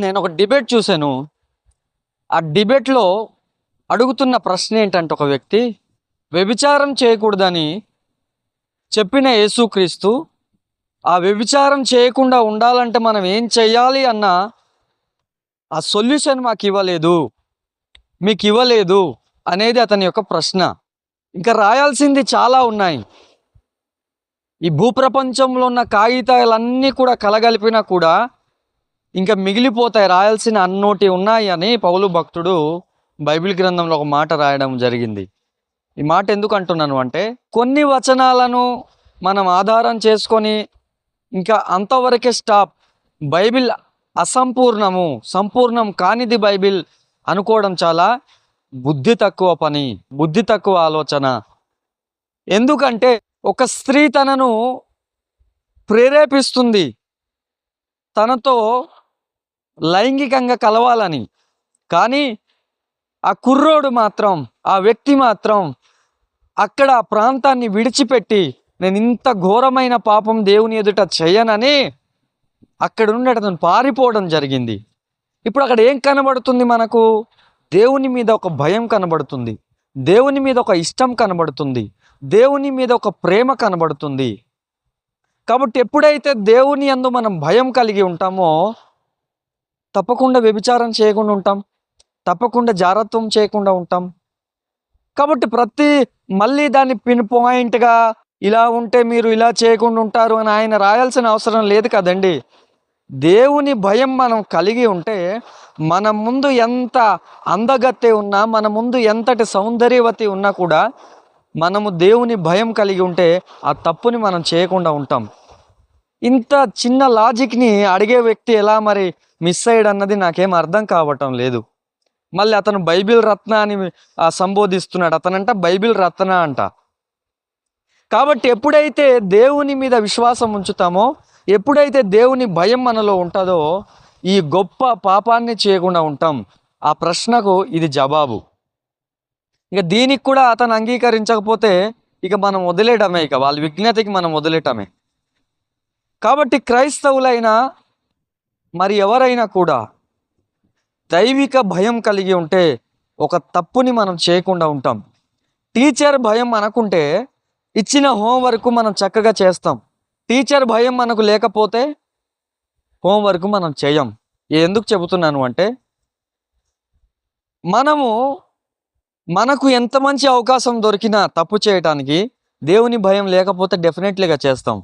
నేను ఒక డిబేట్ చూశాను. ఆ డిబేట్‌లో అడుగుతున్న ప్రశ్న ఏంటంటే ఒక వ్యక్తి, వ్యభిచారం చేయకూడదని చెప్పిన యేసుక్రీస్తు, ఆ వ్యభిచారం చేయకుండా ఉండాలంటే మనం ఏం చేయాలి అన్న ఆ సొల్యూషన్ మాకివ్వలేదు. మీకివ్వలేదు అనేది అతని యొక్క ప్రశ్న. ఇంకా రాయాల్సింది చాలా ఉన్నాయి. ఈ భూప్రపంచంలో ఉన్న కాగితాలన్నీ కూడా కలగలిపినా కూడా ఇంకా మిగిలిపోతాయి, రాయాల్సిన అన్నోటి ఉన్నాయి అని పౌలు భక్తుడు బైబిల్ గ్రంథంలో ఒక మాట రాయడం జరిగింది. ఈ మాట ఎందుకు అంటున్నాను అంటే, కొన్ని వచనాలను మనం ఆధారం చేసుకొని ఇంకా అంతవరకే స్టాప్, బైబిల్ అసంపూర్ణము, సంపూర్ణం కానిది బైబిల్ అనుకోవడం చాలా బుద్ధి తక్కువ పని, బుద్ధి తక్కువ ఆలోచన. ఎందుకంటే ఒక స్త్రీ తనను ప్రేరేపిస్తుంది తనతో లైంగికంగా కలవాలని, కానీ ఆ కుర్రోడు మాత్రం, ఆ వ్యక్తి మాత్రం అక్కడ ఆ ప్రాంతాన్ని విడిచిపెట్టి నేను ఇంత ఘోరమైన పాపం దేవుని ఎదుట చేయనని అక్కడ నుండి అతను పారిపోవడం జరిగింది. ఇప్పుడు అక్కడ ఏం కనబడుతుంది మనకు? దేవుని మీద ఒక భయం కనబడుతుంది, దేవుని మీద ఒక ఇష్టం కనబడుతుంది, దేవుని మీద ఒక ప్రేమ కనబడుతుంది. కాబట్టి ఎప్పుడైతే దేవుని యందు మనం భయం కలిగి ఉంటామో తప్పకుండా వ్యభిచారం చేయకుండా ఉంటాం, తప్పకుండా జారత్వం చేయకుండా ఉంటాం. కాబట్టి మళ్ళీ దాన్ని పిన్ పాయింట్గా ఇలా ఉంటే మీరు ఇలా చేయకుండా ఉంటారు అని ఆయన రాయాల్సిన అవసరం లేదు కదండి. దేవుని భయం మనం కలిగి ఉంటే మన ముందు ఎంత అందగత్తె ఉన్నా, మన ముందు ఎంతటి సౌందర్యవతి ఉన్నా కూడా మనము దేవుని భయం కలిగి ఉంటే ఆ తప్పుని మనం చేయకుండా ఉంటాం. ఇంత చిన్న లాజిక్ని అడిగే వ్యక్తి ఎలా మరి మిస్ అయ్యాడు అన్నది నాకేం అర్థం కావటం లేదు. మళ్ళీ అతను బైబిల్ రత్న అని సంబోధిస్తున్నాడు. అతనంట బైబిల్ రత్న అంట. కాబట్టి ఎప్పుడైతే దేవుని మీద విశ్వాసం ఉంచుతామో, ఎప్పుడైతే దేవుని భయం మనలో ఉంటుందో ఈ గొప్ప పాపాన్ని చేయకుండా ఉంటాం. ఆ ప్రశ్నకు ఇది జవాబు. ఇక దీనికి కూడా అతను అంగీకరించకపోతే ఇక మనం వదిలేయటమే, ఇక వాళ్ళ విజ్ఞతకి మనం వదిలేయటమే. కాబట్టి క్రైస్తవులైనా మరి ఎవరైనా కూడా దైవిక భయం కలిగి ఉంటే ఒక తప్పుని మనం చేయకుండా ఉంటాం. టీచర్ భయం మనకుంటే ఇచ్చిన హోంవర్క్ మనం చక్కగా చేస్తాం. టీచర్ భయం మనకు లేకపోతే హోంవర్క్ మనం చేయం. ఎందుకు చెబుతున్నాను అంటే, మనకు ఎంత మంచి అవకాశం దొరికినా తప్పు చేయటానికి దేవుని భయం లేకపోతే డెఫినెట్లీగా చేస్తాం.